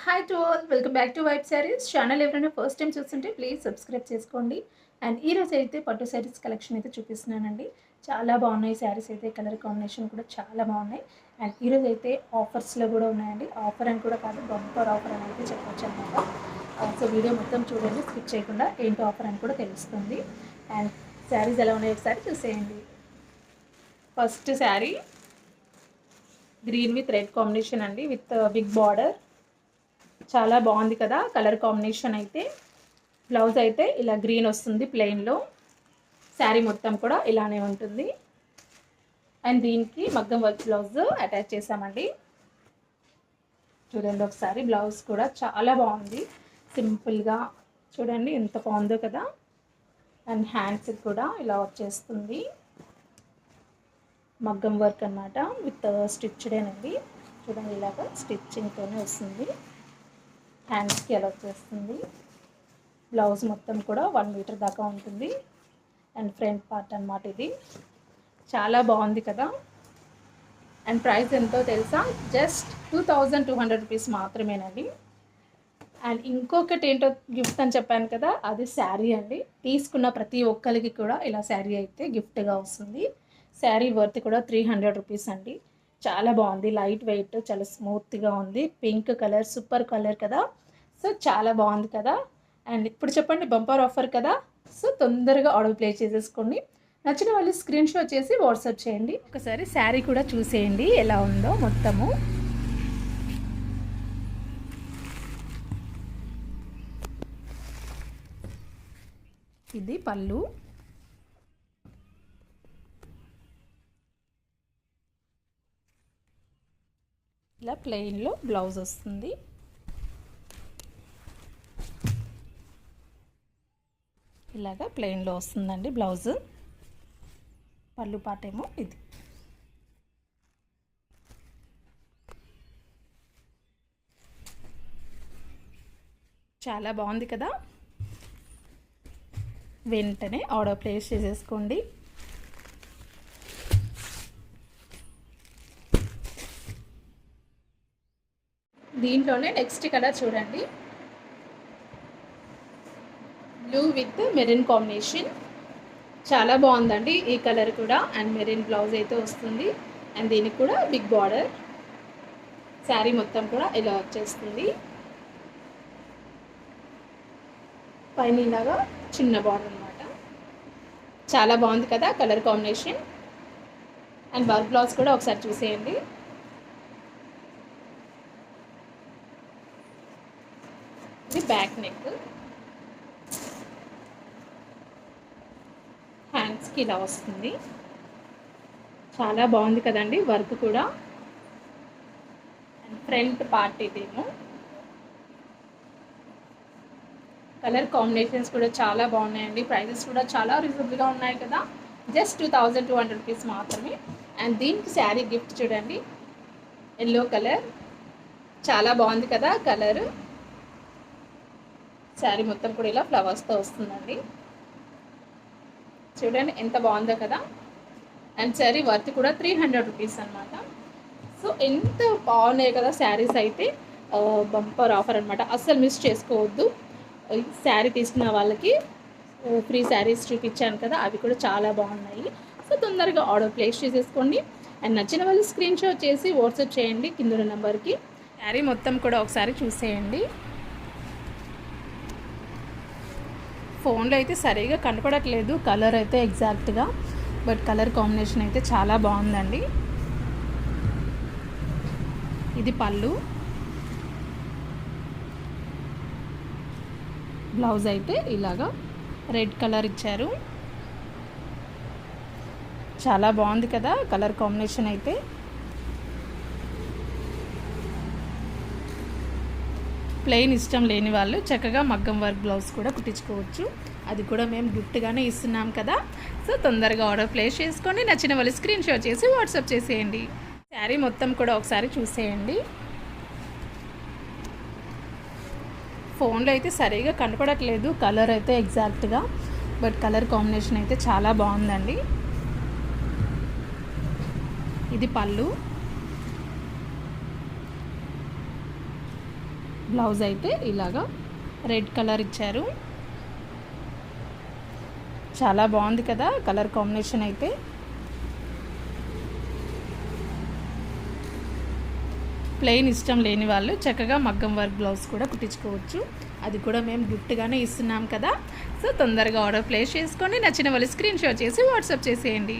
Hi to all, welcome back to vibe saris channel. ఎవరైనా first time చూస్తుంటే please subscribe చేసుకోండి. And ఈరోజు అయితే పట్టు శారీస్ కలెక్షన్ అయితే చూపిస్తున్నానండి. చాలా బాగున్నాయి శారీస్ అయితే, కలర్ కాంబినేషన్ కూడా చాలా బాగున్నాయి. అండ్ ఈరోజు అయితే ఆఫర్స్లో కూడా ఉన్నాయండి. ఆఫర్ అని కూడా కాదు, బంపర్ ఆఫర్ అని అయితే చెప్పొచ్చు అనమాట. సో వీడియో మొత్తం చూడండి, స్కిప్ చేయకుండా ఏంటో ఆఫర్ అని కూడా తెలుస్తుంది. అండ్ శారీస్ ఎలా ఉన్నాయో ఒకసారి చూసేయండి. First sari green with red combination అండి, విత్ బిగ్ బార్డర్. చాలా బాగుంది కదా కలర్ కాంబినేషన్ అయితే. బ్లౌజ్ అయితే ఇలా గ్రీన్ వస్తుంది ప్లెయిన్లో. శారీ మొత్తం కూడా ఇలానే ఉంటుంది. అండ్ దీనికి మగ్గం వర్క్ బ్లౌజ్ అటాచ్ చేసామండి. చూడండి ఒకసారి, బ్లౌజ్ కూడా చాలా బాగుంది, సింపుల్గా చూడండి ఎంత బాగుందో కదా. అండ్ హ్యాండ్స్ కూడా ఇలా వచ్చేస్తుంది, మగ్గం వర్క్ అన్నమాట, విత్ స్టిచ్డేనండి. చూడండి ఇలాగ స్టిచ్చింగ్తోనే వస్తుంది. హ్యాండ్స్కి అలా వచ్చేస్తుంది. బ్లౌజ్ మొత్తం కూడా 1 మీటర్ దాకా ఉంటుంది. అండ్ ఫ్రంట్ పార్ట్ అన్నమాట ఇది. చాలా బాగుంది కదా. అండ్ ప్రైస్ ఎంతో తెలుసా, జస్ట్ 2200 రూపీస్ మాత్రమేనండి. అండ్ ఇంకొకటి ఏంటో గిఫ్ట్ అని చెప్పాను కదా, అది శారీ అండి. తీసుకున్న ప్రతి ఒక్కరికి కూడా ఇలా శారీ అయితే గిఫ్ట్గా వస్తుంది. శారీ వర్త్ కూడా 300 రూపీస్ అండి. చాలా బాగుంది, లైట్ వెయిట్, చాలా స్మూత్గా ఉంది. పింక్ కలర్, సూపర్ కలర్ కదా. సో చాలా బాగుంది కదా. అండ్ ఇప్పుడు చెప్పండి, బంపర్ ఆఫర్ కదా. సో తొందరగా ఆర్డర్ ప్లేస్ చేసేసుకోండి. నచ్చిన వాళ్ళు స్క్రీన్ షాట్ చేసి వాట్సాప్ చేయండి. ఒకసారి శారీ కూడా చూసేయండి ఎలా ఉందో మొత్తము. ఇది పళ్ళు. ఇలా ప్లెయిన్లో బ్లౌజ్ వస్తుంది. ఇలాగా ప్లెయిన్లో వస్తుందండి బ్లౌజ్. పళ్ళు పాటేమో ఇది. చాలా బాగుంది కదా. వెంటనే ఆర్డర్ ప్లేస్ చేసేసుకోండి. దీంట్లోనే నెక్స్ట్ కలర్ చూడండి, బ్లూ విత్ మెరూన్ కాంబినేషన్. చాలా బాగుందండి ఈ కలర్ కూడా. అండ్ మెరూన్ బ్లౌజ్ అయితే వస్తుంది. అండ్ దీనికి కూడా బిగ్ బార్డర్. శారీ మొత్తం కూడా ఇలా వచ్చేస్తుంది. పైన ఇలాగా చిన్న బార్డర్ అనమాట. చాలా బాగుంది కదా colour combination. And work blouse కూడా ఒకసారి చూసేయండి. ఇది బ్యాక్ నెక్. హ్యాండ్స్కి ఇలా వస్తుంది. చాలా బాగుంది కదండి వర్క్ కూడా. అండ్ ఫ్రంట్ పార్ట్ ఇదేమో. కలర్ కాంబినేషన్స్ కూడా చాలా బాగున్నాయండి. ప్రైజెస్ కూడా చాలా రీజనబుల్గా ఉన్నాయి కదా. జస్ట్ 2200 రూపీస్ మాత్రమే. అండ్ దీనికి శారీ గిఫ్ట్ చూడండి, ఎల్లో కలర్. చాలా బాగుంది కదా కలర్. శారీ మొత్తం కూడా ఇలా ఫ్లవర్స్తో వస్తుందండి. చూడండి ఎంత బాగుందో కదా. అండ్ శారీ వర్త్ కూడా 300 రూపీస్ అనమాట. సో ఎంత బాగున్నాయి కదా శారీస్ అయితే. బంపర్ ఆఫర్ అనమాట, అస్సలు మిస్ చేసుకోవద్దు. శారీ తీసుకున్న వాళ్ళకి ఫ్రీ శారీస్ చూపించాను కదా, అవి కూడా చాలా బాగున్నాయి. సో తొందరగా ఆర్డర్ ప్లేస్ చేసేసుకోండి. అండ్ నచ్చిన వాళ్ళు స్క్రీన్ షాట్ చేసి వాట్సాప్ చేయండి కింద నెంబర్కి. శారీ మొత్తం కూడా ఒకసారి చూసేయండి. ఫోన్లో అయితే సరిగా కనపడట్లేదు కలర్ అయితే ఎగ్జాక్ట్గా, బట్ కలర్ కాంబినేషన్ అయితే చాలా బాగుందండి. ఇది పళ్ళు. బ్లౌజ్ అయితే ఇలాగా రెడ్ కలర్ ఇచ్చారు. చాలా బాగుంది కదా కలర్ కాంబినేషన్ అయితే. ప్లెయిన్ ఇష్టం లేని వాళ్ళు చక్కగా మగ్గం వర్క్ బ్లౌజ్ కూడా కుట్టించుకోవచ్చు. అది కూడా మేము గిఫ్ట్గానే ఇస్తున్నాం కదా. సో తొందరగా ఆర్డర్ ప్లేస్ చేసుకోండి. నచ్చిన వాళ్ళు స్క్రీన్ షాట్ చేసి వాట్సాప్ చేసేయండి. శారీ మొత్తం కూడా ఒకసారి చూసేయండి. ఫోన్లో అయితే సరిగా కనపడట్లేదు కలర్ అయితే ఎగ్జాక్ట్గా, బట్ కలర్ కాంబినేషన్ అయితే చాలా బాగుందండి. ఇది పళ్ళు. బ్లౌజ్ అయితే ఇలాగా రెడ్ కలర్ ఇచ్చారు. చాలా బాగుంది కదా కలర్ కాంబినేషన్ అయితే. ప్లెయిన్ ఇష్టం లేని వాళ్ళు చక్కగా మగ్గం వర్క్ బ్లౌజ్ కూడా కుట్టించుకోవచ్చు. అది కూడా మేము గిఫ్ట్గానే ఇస్తున్నాం కదా. సో తొందరగా ఆర్డర్ ప్లేస్ చేసుకోండి. నచ్చిన వాళ్ళు స్క్రీన్ షాట్ చేసి వాట్సాప్ చేసేయండి.